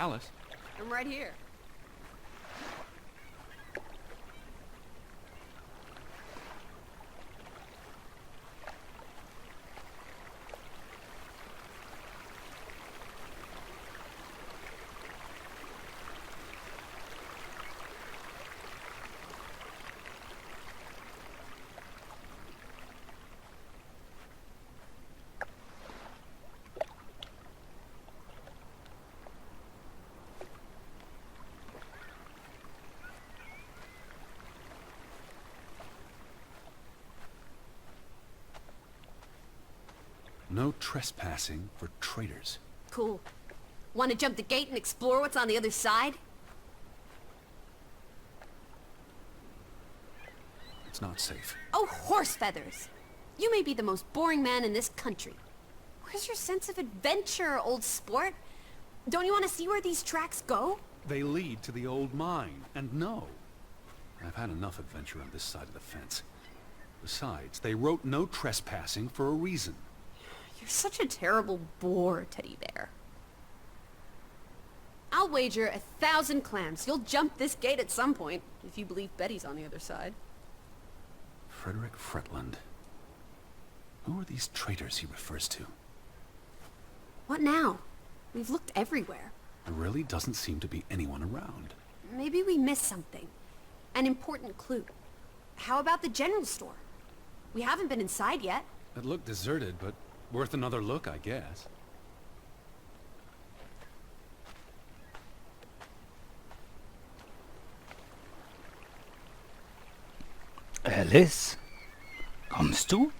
Alice? I'm right here. No trespassing for traitors. Cool. Want to jump the gate and explore what's on the other side? It's not safe. Oh, horse feathers! You may be the most boring man in this country. Where's your sense of adventure, old sport? Don't you want to see where these tracks go? They lead to the old mine, and no. I've had enough adventure on this side of the fence. Besides, they wrote no trespassing for a reason. You're such a terrible bore, Teddy Bear. I'll wager 1,000 clams you'll jump this gate at some point, if you believe Betty's on the other side. Frederick Fretland. Who are these traitors he refers to? What now? We've looked everywhere. There really doesn't seem to be anyone around. Maybe we missed something. An important clue. How about the general store? We haven't been inside yet. It looked deserted, but worth another look, I guess. Alice? Kommst du?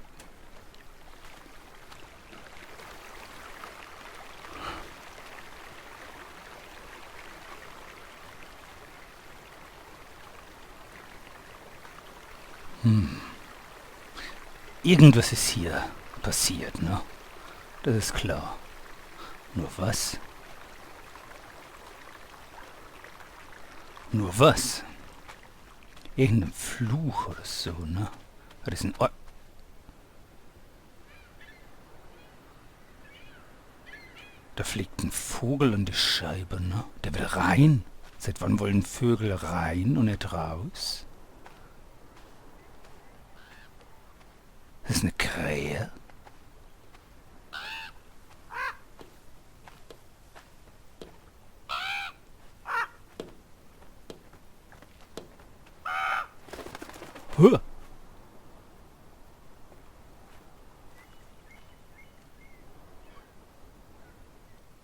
Irgendwas ist hier passiert, ne? Das ist klar. Nur was? Nur was? Irgendein Fluch oder so, ne? Das ist ein Da fliegt ein Vogel an die Scheibe, ne? Der will rein. Seit wann wollen Vögel rein und nicht raus? Das ist eine Krähe. Huh.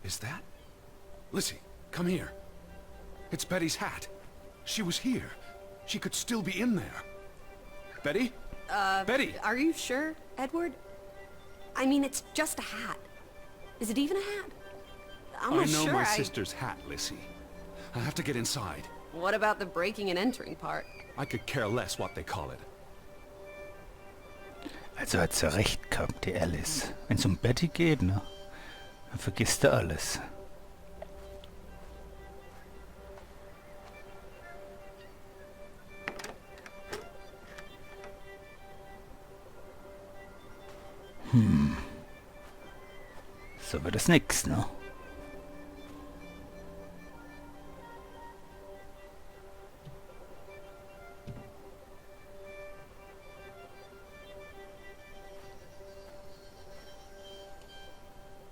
Is that? Lissy, come here. It's Betty's hat. She was here. She could still be in there. Betty? Betty! Are you sure, Edward? I mean, it's just a hat. Is it even a hat? I'm not sure. I know my sister's hat, Lissy. I have to get inside. What about the breaking and entering part? I could care less what they call it. Also hat sie recht gehabt, die Alice. Wenn es um Betty geht, ne? Dann vergisst er alles. So wird es nix, ne?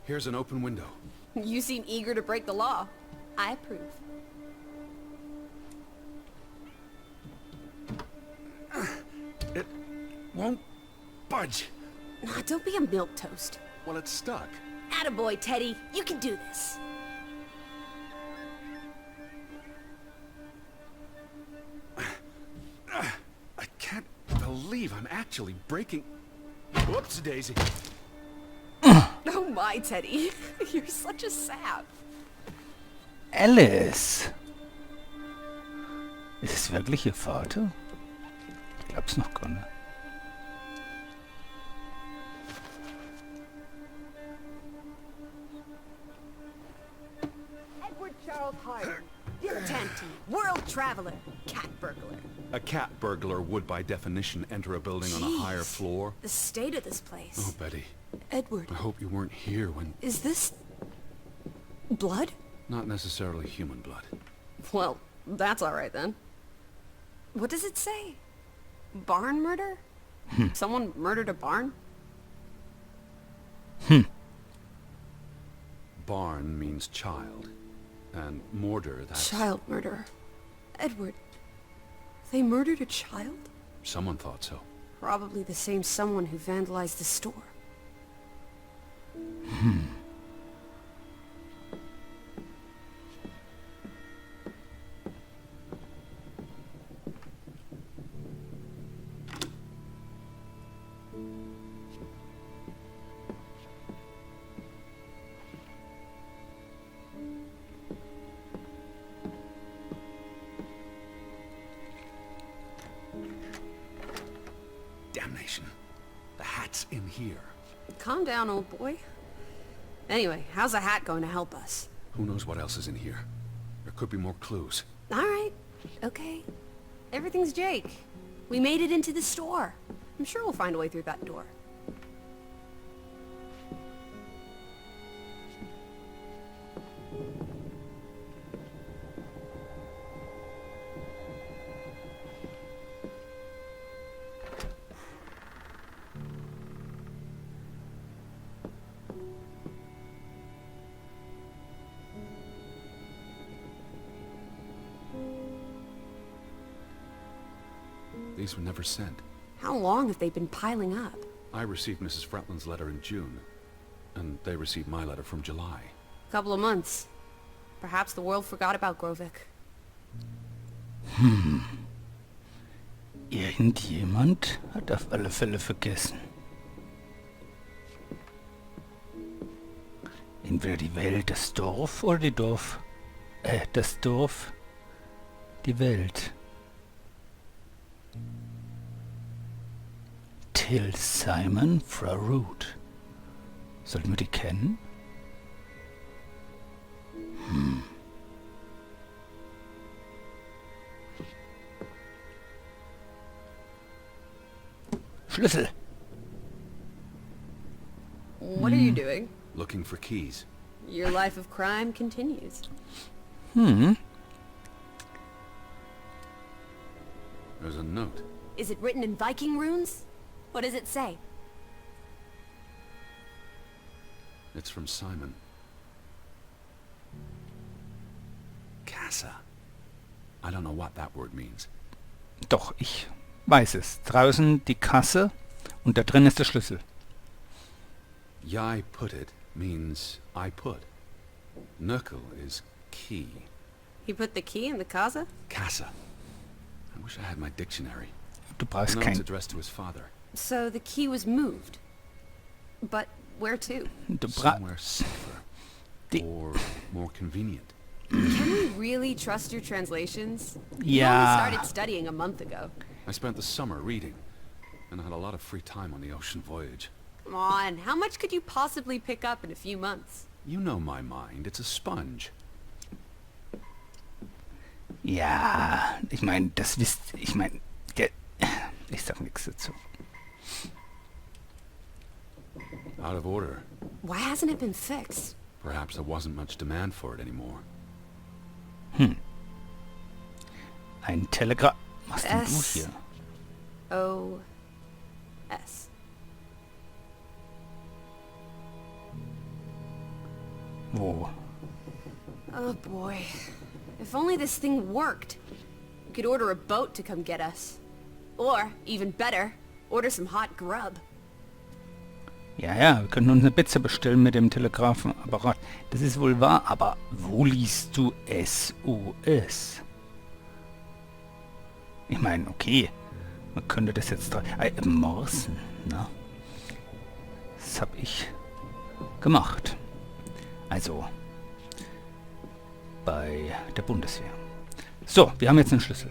Here's an open window. You seem eager to break the law. I approve. It won't budge. Aw, don't be a milquetoast. Well, it's stuck. Attaboy, Teddy. You can do this. I can't believe I'm actually breaking... Whoops, Daisy. Oh my, Teddy. You're such a sap. Alice! Ist es wirklich ihr Vater? Ich glaub's noch gar nicht. Edward Charles Harding. Dilettante. World traveler. Cat burglar. A cat burglar would, by definition, enter a building on a higher floor. The state of this place. Oh, Betty. Edward. I hope you weren't here when... Is this... blood? Not necessarily human blood. Well, that's alright then. What does it say? Barn murder? Someone murdered a barn? Barn means child. And mortar, that's... Child murder. Edward, they murdered a child? Someone thought so. Probably the same someone who vandalized the store. Damnation. The hat's in here. Calm down, old boy. Anyway, how's a hat going to help us? Who knows what else is in here? There could be more clues. Alright, okay. Everything's Jake. We made it into the store. I'm sure we'll find a way through that door. These were never sent. How long have they been piling up? I received Mrs. Fretland's letter in June, and they received my letter from July. Couple of months. Perhaps the world forgot about Grovik. Irgendjemand hat auf alle Fälle vergessen. Entweder die Welt, das Dorf oder die Dorf... das Dorf, die Welt. Till Simon Frarut. Sollten wir die kennen? Schlüssel. What are you doing? Looking for keys. Your life of crime continues. There's a note. Is it written in Viking runes? What does it say? It's from Simon. Kassa. I don't know what that word means. Doch, ich weiß es. Draußen die Kasse und da drin ist der Schlüssel. Yai put it means I put. Nurkel is key. He put the key in the Kassa? Kassa. I wish I had my dictionary. Du The brauchst note's kein... addressed to his father. So the key was moved. But where to? Du bra Somewhere safer. Die- Or more convenient. Can we really trust your translations? You only Ja, started studying a month ago. I spent the summer reading, and I had a lot of free time on the ocean voyage. Come on, how much could you possibly pick up in a few months? You know my mind, it's a sponge. ja, ich meine, das wisst... Ich meine, ich sag nichts dazu. Out of order. Why hasn't it been fixed? Perhaps there wasn't much demand for it anymore. Ein Telegramm... Was denn du S. hier? O-S. Wo? Oh boy. If only this thing worked. We could order a boat to come get us. Or, even better, order some hot grub. Ja, wir können uns eine Pizza bestellen mit dem Telegrafenapparat. Das ist wohl wahr, aber wo liest du SOS? Ich meine, okay, man könnte das jetzt... Morsen, ne? Das habe ich gemacht. Also, bei der Bundeswehr. So, wir haben jetzt einen Schlüssel.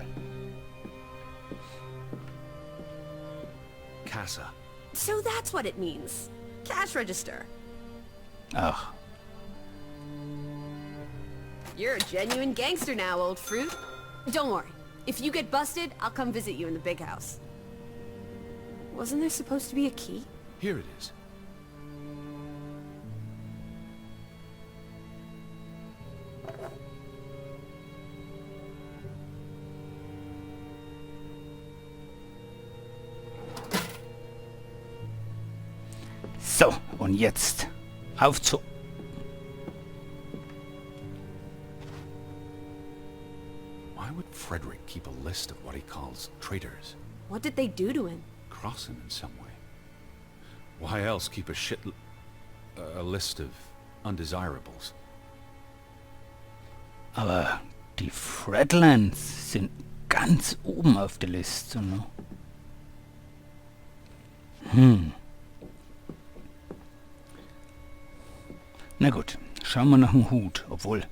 Kassa. So that's what it means. Cash register. Ach, You're a genuine gangster now, old fruit. Don't worry. If you get busted, I'll come visit you in the big house. Wasn't there supposed to be a key? Here it is. So, und jetzt auf zu... Why would Frederick keep a list of what he calls traitors? What did they do to him? Cross him in some way. Why else keep a list of undesirables? Aber die Fredlands sind ganz oben auf der Liste, ne? Na gut, schauen wir nach dem Hut. Obwohl,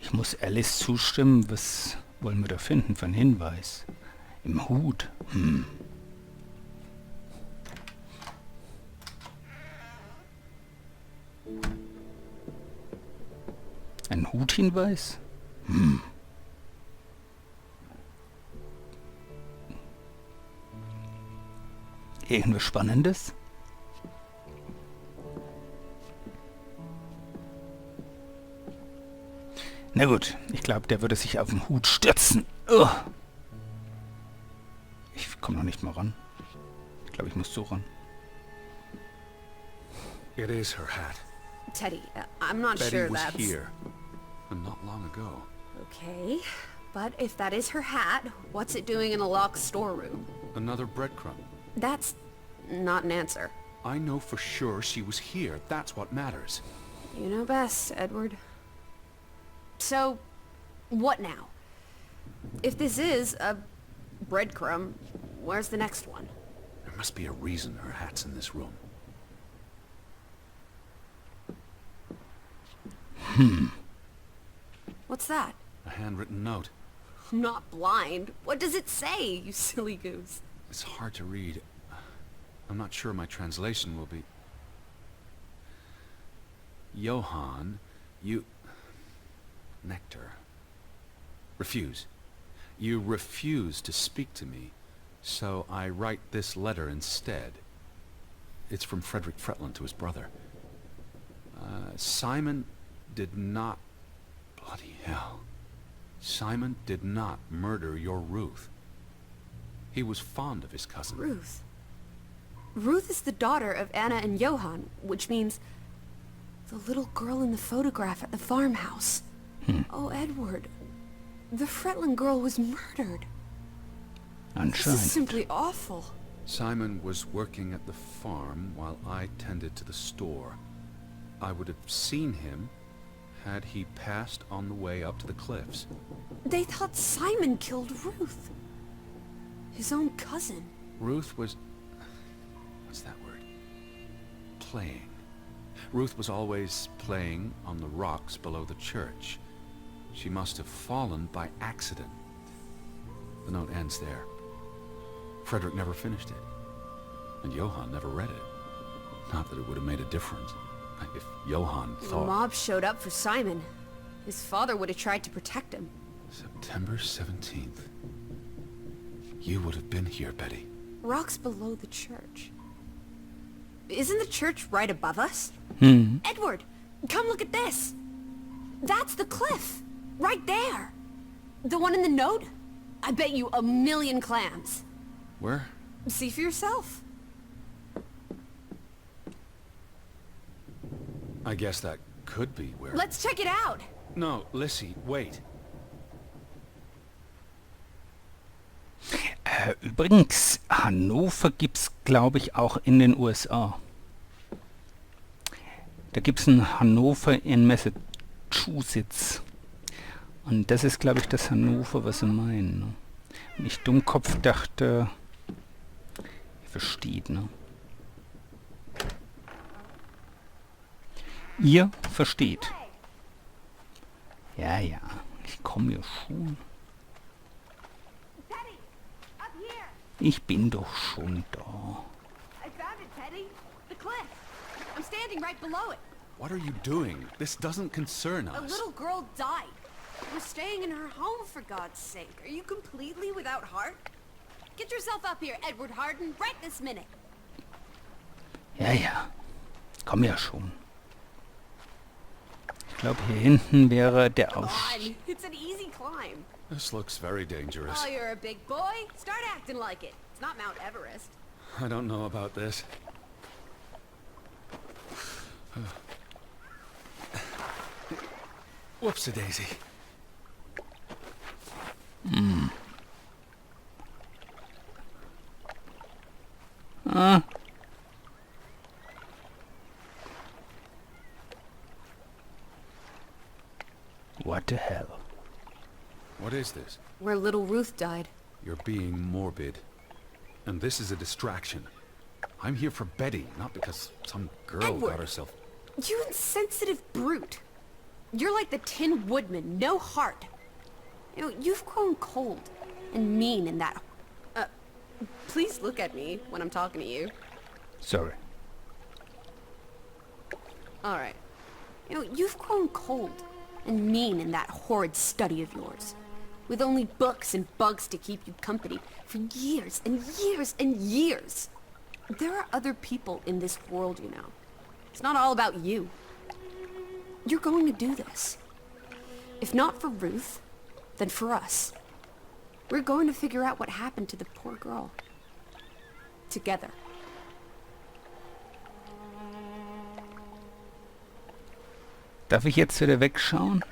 ich muss Alice zustimmen, was wollen wir da finden für einen Hinweis? Im Hut? Ein Huthinweis? Irgendwas Spannendes? Na gut, ich glaube, der würde sich auf den Hut stürzen. Ugh. Ich komme noch nicht mal ran. Ich glaube, ich muss so ran. It is her hat. Teddy, I'm not Betty sure was that's... here, and not long ago. Okay, but if that is her hat, what's it doing in a locked storeroom? Another breadcrumb. That's not an answer. I know for sure she was here. That's what matters. You know best, Edward. So, what now? If this is a breadcrumb, where's the next one? There must be a reason her hat's in this room. What's that? A handwritten note. I'm not blind. What does it say, you silly goose? It's hard to read. I'm not sure my translation will be... Johann, you... Nectar. Refuse. You refuse to speak to me, so I write this letter instead. It's from Frederick Fretland to his brother. Simon did not... Bloody hell. Simon did not murder your Ruth. He was fond of his cousin. Ruth. Ruth is the daughter of Anna and Johann, which means the little girl in the photograph at the farmhouse. Oh, Edward. The Fretland girl was murdered. This is simply awful. Simon was working at the farm while I tended to the store. I would have seen him had he passed on the way up to the cliffs. They thought Simon killed Ruth. His own cousin. Ruth was... What's that word? Playing. Ruth was always playing on the rocks below the church. She must have fallen by accident. The note ends there. Frederick never finished it. And Johann never read it. Not that it would have made a difference. If Johann thought... The mob showed up for Simon. His father would have tried to protect him. September 17th. You would have been here, Betty. Rocks below the church. Isn't the church right above us? Edward, come look at this. That's the cliff. Right there. The one in the note? I bet you 1,000,000 clams. Where? See for yourself. I guess that could be where... Let's check it out. No, Lissy, wait. Übrigens, Hannover gibt's, glaube ich, auch in den USA. Da gibt's ein Hannover in Massachusetts. Und das ist, glaube ich, das Hannover, was sie meinen. Ne? Und ich Dummkopf dachte, ihr versteht, ne? Ihr versteht. Ja, ja, ich komme ja schon. Ich bin doch schon da. I found it, Teddy. The cliff. I'm standing right below it. What are you doing? This doesn't concern us. A little girl died. We're staying in her home, for God's sake. Are you completely without heart? Get yourself up here, Edward Harden, right this minute. Ja, ja. Komm ja schon. Ich glaube, hier hinten wäre der Come Aufstieg. on, it's an easy climb. This looks very dangerous. Oh, you're a big boy. Start acting like it. It's not Mount Everest. I don't know about this. Whoops-a-daisy. What the hell? What is this? Where little Ruth died. You're being morbid. And this is a distraction. I'm here for Betty, not because some girl Edward! got herself... You insensitive brute. You're like the Tin Woodman, no heart. You know, you've grown cold and mean in that... please look at me when I'm talking to you. Sorry. Alright. You know, you've grown cold and mean in that horrid study of yours. With only books and bugs to keep you company for years and years and years. There are other people in this world, you know. It's not all about you. You're going to do this. If not for Ruth, then for us. We're going to figure out what happened to the poor girl. Together. Darf ich jetzt wieder wegschauen?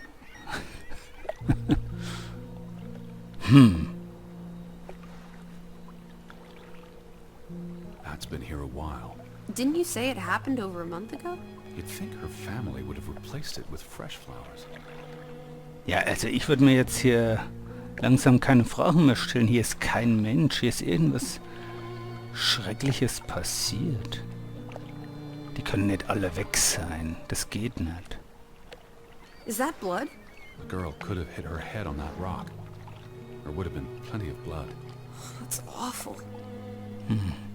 That's been here a while. Didn't you say it happened over a month ago? You'd think her family would have replaced it with fresh flowers. Ja, also ich würde mir jetzt hier langsam keine Fragen mehr stellen. Hier ist kein Mensch. Hier ist irgendwas Schreckliches passiert. Die können nicht alle weg sein. Das geht nicht. Is that blood? The girl could have hit her head on that rock. There would have been plenty of blood. That's awful.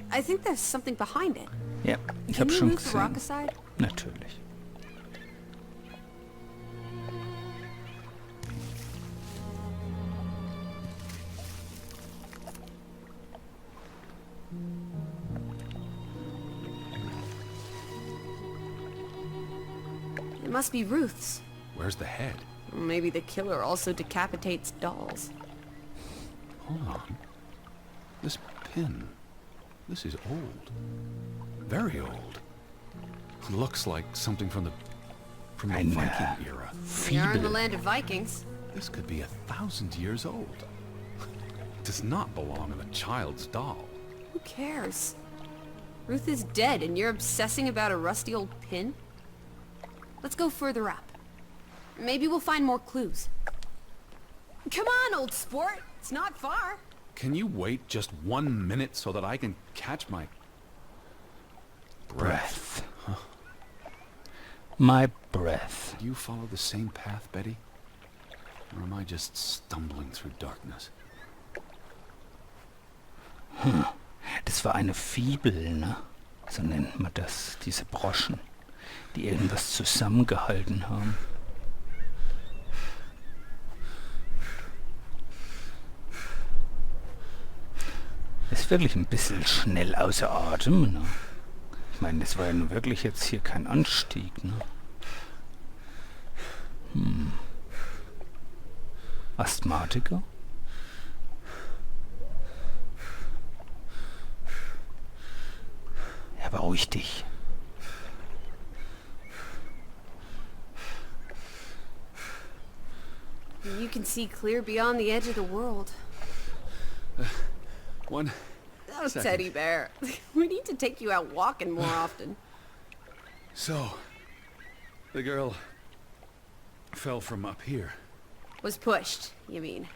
I think there's something behind it. Ja, ich Can habe you schon move the rock gesehen. aside? Natürlich. It must be Ruth's. Where's the head? Maybe the killer also decapitates dolls. Hold on. This pin. This is old. Very old. Looks like something from the Ein Viking era. We are in the Fibel. land of Vikings. This could be 1,000 years old. It does not belong in a child's doll. Who cares? Ruth is dead and you're obsessing about a rusty old pin? Let's go further up. Maybe we'll find more clues. Come on, old sport. It's not far. Can you wait just 1 minute so that I can catch my breath? Breath. My breath. Do you follow the same path, Betty? Or am I just stumbling through darkness? Das war eine Fibel, ne? So nennt man das, diese Broschen, die irgendwas zusammengehalten haben. Ist wirklich ein bisschen schnell außer Atem, ne? Ich meine, das war ja nun wirklich jetzt hier kein Anstieg, ne? Asthmatiker? Ja, beruhig dich. You can see clear beyond the edge of the world. One Oh, second. teddy bear. We need to take you out walking more often. So, the girl fell from up here. Was pushed, you mean.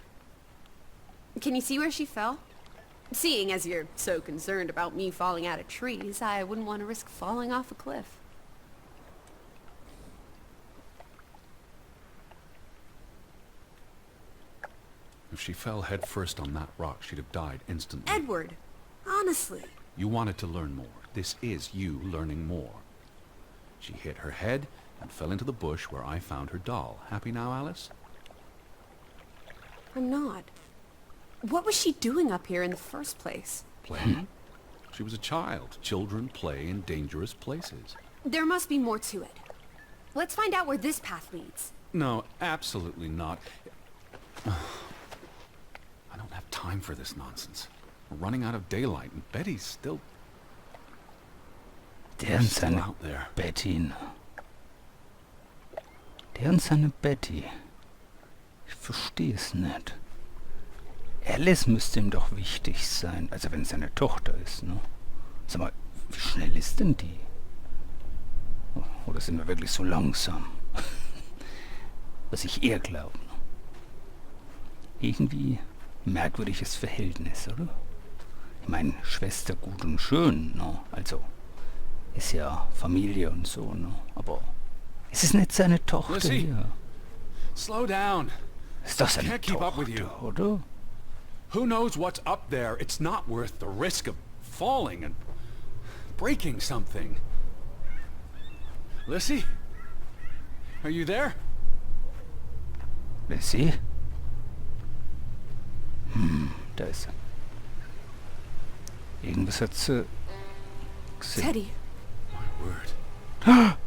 Can you see where she fell? Seeing as you're so concerned about me falling out of trees, I wouldn't want to risk falling off a cliff. If she fell headfirst on that rock, she'd have died instantly. Edward, honestly. You wanted to learn more. This is you learning more. She hit her head and fell into the bush where I found her doll. Happy now, Alice? I'm not. What was she doing up here in the first place? Playing? She was a child. Children play in dangerous places. There must be more to it. Let's find out where this path leads. No, absolutely not. I don't have time for this nonsense. We're running out of daylight, and Betty's still... Der und still seine out there. Betty. Der und seine Betty. Ich verstehe es nicht. Alice müsste ihm doch wichtig sein. Also wenn es seine Tochter ist, ne? Sag mal, wie schnell ist denn die? Oder sind wir wirklich so langsam? Was ich eher glaube. Ne? Irgendwie merkwürdiges Verhältnis, oder? Ich meine, Schwester gut und schön, ne? Also ist ja Familie und so, ne? Aber es ist nicht seine Tochter Lucy, hier. slow down. Ist doch seine Can't keep up with you. Tochter, oder? Who knows what's up there? It's not worth the risk of falling and breaking something. Lissy? Are you there? Lissy? Da ist sie. Irgendwas hat sie gesehen. Teddy, My word.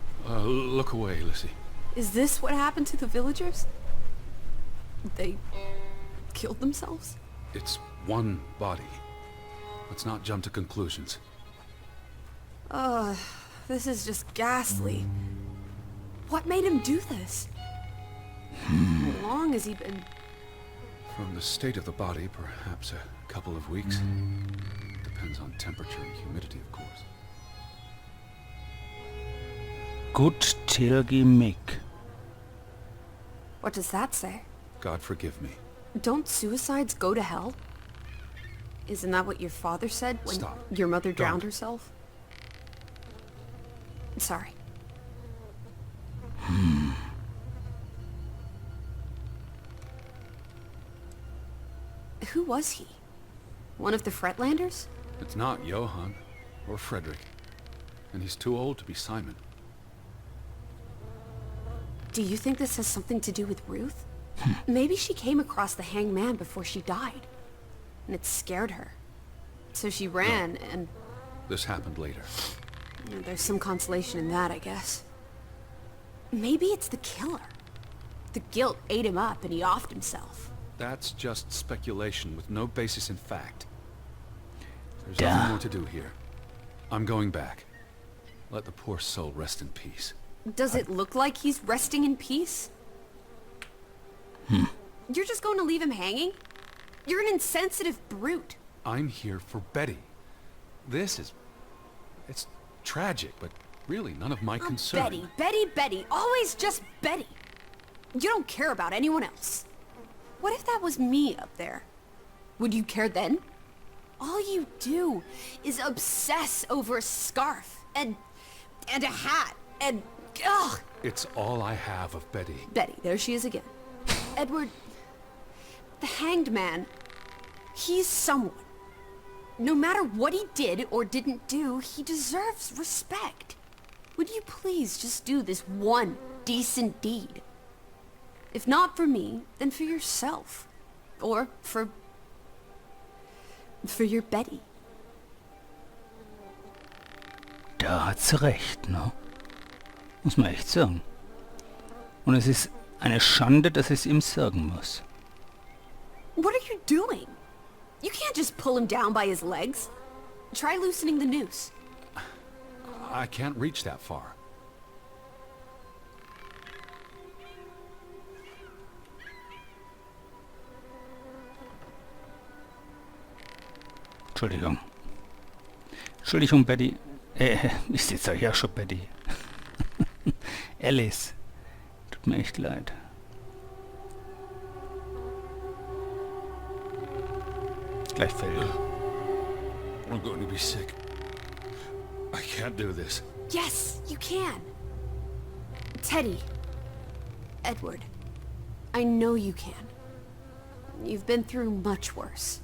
Look away, Lissy. is this what happened to the villagers? They killed themselves? It's one body. Let's not jump to conclusions. This is just ghastly. What made him do this? How long has he been... From the state of the body, perhaps a couple of weeks. Depends on temperature and humidity, of course. Gut Tilgi Mick. What does that say? God forgive me. Don't suicides go to hell? Isn't that what your father said when Stop. your mother drowned Don't. herself? Sorry. Who was he? One of the Fretlanders? It's not Johann or Frederick. And he's too old to be Simon. Do you think this has something to do with Ruth? Maybe she came across the hanged man before she died, and it scared her. So she ran, and This happened later. there's some consolation in that, I guess. Maybe it's the killer. The guilt ate him up, and he offed himself. That's just speculation with no basis in fact. There's Duh. nothing more to do here. I'm going back. Let the poor soul rest in peace. Does it look like he's resting in peace? You're just going to leave him hanging? You're an insensitive brute. I'm here for Betty. It's tragic, but really none of my Oh, concern. Betty, Betty, Betty. Always just Betty. You don't care about anyone else. What if that was me up there? Would you care then? All you do is obsess over a scarf and a hat and... Ugh! It's all I have of Betty. Betty, there she is again. Edward, the hanged man, he's someone. No matter what he did or didn't do, he deserves respect. Would you please just do this one decent deed? If not for me, then for yourself. Or for your Betty. Da hat sie recht, ne? Muss man echt sagen. Und es ist eine Schande, dass ich es ihm sagen muss. What are you doing? You can't just pull him down by his legs. Try loosening the noose. I can't reach that far. Entschuldigung. Entschuldigung, Betty. Ist jetzt ja schon Betty. Alice. Tut mir echt leid. Gleich fällt er. I'm going to be sick. I can't do this. Yes, you can. Teddy. Edward. I know you can. You've been through much worse.